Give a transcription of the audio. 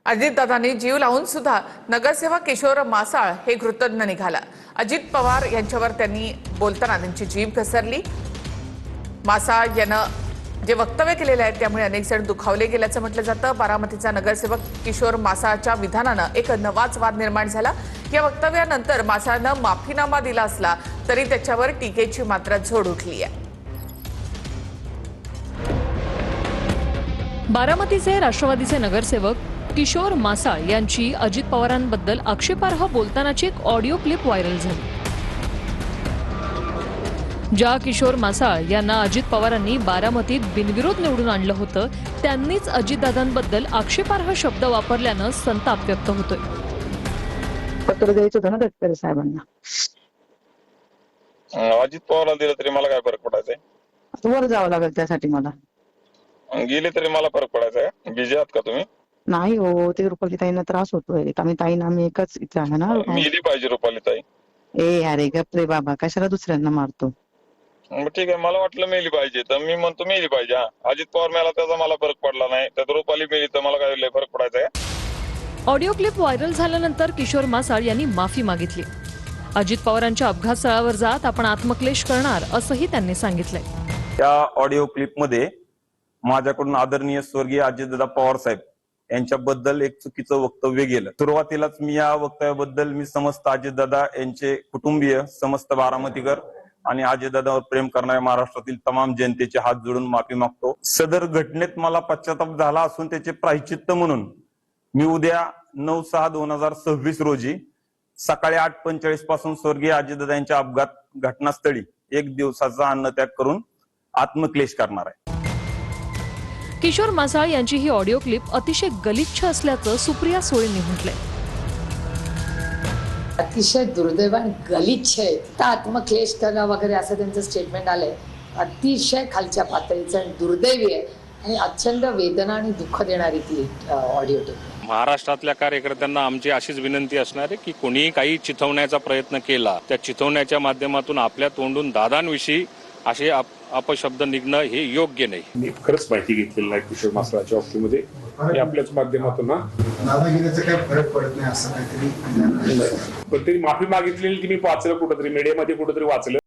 अजितदादांनी जीव लावून सुद्धा नगरसेवक किशोर मासाळ हे कृतज्ञ निघाला। अजित पवार यांच्यावर त्यांनी बोलताना त्यांची जीभ घसरली। मासाळ यानं जे वक्तव्य केलेले आहेत त्यामुळे अनेक जण दुखावले गेल्याचं म्हटलं जातं। बारामतीचा नगरसेवक किशोर मासाळच्या विधानानं एक नवाच वाद निर्माण झाला। या वक्तव्यानंतर मासाळनं माफीनामा दिला असला तरी त्याच्यावर टीकेची मात्र झोड उठली आहे। बारामतीचे राष्ट्रवादीचे नगरसेवक किशोर मासाळ यांची अजित पवारांबद्दल आक्षेपार्ह बोलतानाची एक ऑडिओ क्लिप व्हायरल झाली। ज्या किशोर मासाळ यांना अजित पवारांनी बारामतीत बिनविरोध निवडून आणलं होतं त्यांनीच अजितदादांबद्दल आक्षेपार्ह शब्द वापरल्यानं संताप व्यक्त होतोय। पत्र द्यायचं होतं ना तटकरे साहेबांना। अजित पवारला दिलं तरी मला काय फरक पडायचा? वर जावं लागेल त्यासाठी मला। गेले तरी मला फरक पडायचा? बिझी आहात का तुम्ही? नाही हो, ते रुपाली ताईंना त्रास होतोय। आम्ही ताईंना आम्ही एकच इथे आहे ना। मेली पाहिजे रुपाली ताई। अरे गप रे बाबा, कशाला दुसऱ्यांना मारतो? ठीक आहे, मला वाटलं मेली पाहिजे तर मी म्हणतो मेली पाहिजे। अजित पवार मेला त्याचा मला फरक पडला नाही, तर रुपाली मेली तर मला काय फरक पडायचा? ऑडिओ क्लिप व्हायरल झाल्यानंतर किशोर मासाळ यांनी माफी मागितली। अजित पवारांच्या अपघात स्थळावर जात आपण आत्मक्लेश करणार असंही त्यांनी सांगितलंय। त्या ऑडिओ क्लिप मध्ये माझ्याकडून आदरणीय स्वर्गीय अजितदादा पवार साहेब यांच्याबद्दल एक चुकीचं वक्तव्य गेलं। सुरुवातीलाच मी या वक्तव्याबद्दल मी समस्त अजितदादा यांचे कुटुंबीय, समस्त बारामतीकर आणि अजितदादावर प्रेम करणाऱ्या महाराष्ट्रातील तमाम जनतेचे हात जोडून माफी मागतो। सदर घटनेत मला पश्चाताप झाला असून त्याचे प्रायश्चित्त म्हणून मी उद्या 9/6/2026 रोजी सकाळी 8:45 पासून स्वर्गीय अजितदादा यांच्या अपघात घटनास्थळी 1 दिवसाचा अन्नत्याग करून आत्मक्लेश करणार आहे। किशोर मासाळ यांची ही ऑडिओ क्लिप अतिशय गलिच्छ असल्याचं सुप्रिया सुळेंनी म्हटलंय। अतिशय दुर्दैव आणि गलिच्छ आहे। आत्मक्लेश करणं वगैरे असं त्यांचं स्टेटमेंट आलंय, अतिशय खालच्या पातळीचं आणि दुर्दैवी आहे आणि अत्यंत वेदना आणि दुःख देणारी ती ऑडिओ टेप। महाराष्ट्रातल्या कार्यकर्त्यांना आमची अशीच विनंती असणार आहे की कोणी काही चिथवण्याचा प्रयत्न केला त्या चिथवण्याच्या माध्यमातून आपल्या तोंडून दादांविषयी असे अपशब्द निघणं हे योग्य नाही। मी खरंच माहिती घेतलेली नाही किशोर मासाळच्या बाबतीमध्ये आपल्याच माध्यमातून दादागिरीचा काही फरक पडत नाही असं काहीतरी पण तरी माफी मागितलेली ती मी वाचलं, कुठंतरी मीडियामध्ये कुठंतरी वाचलं।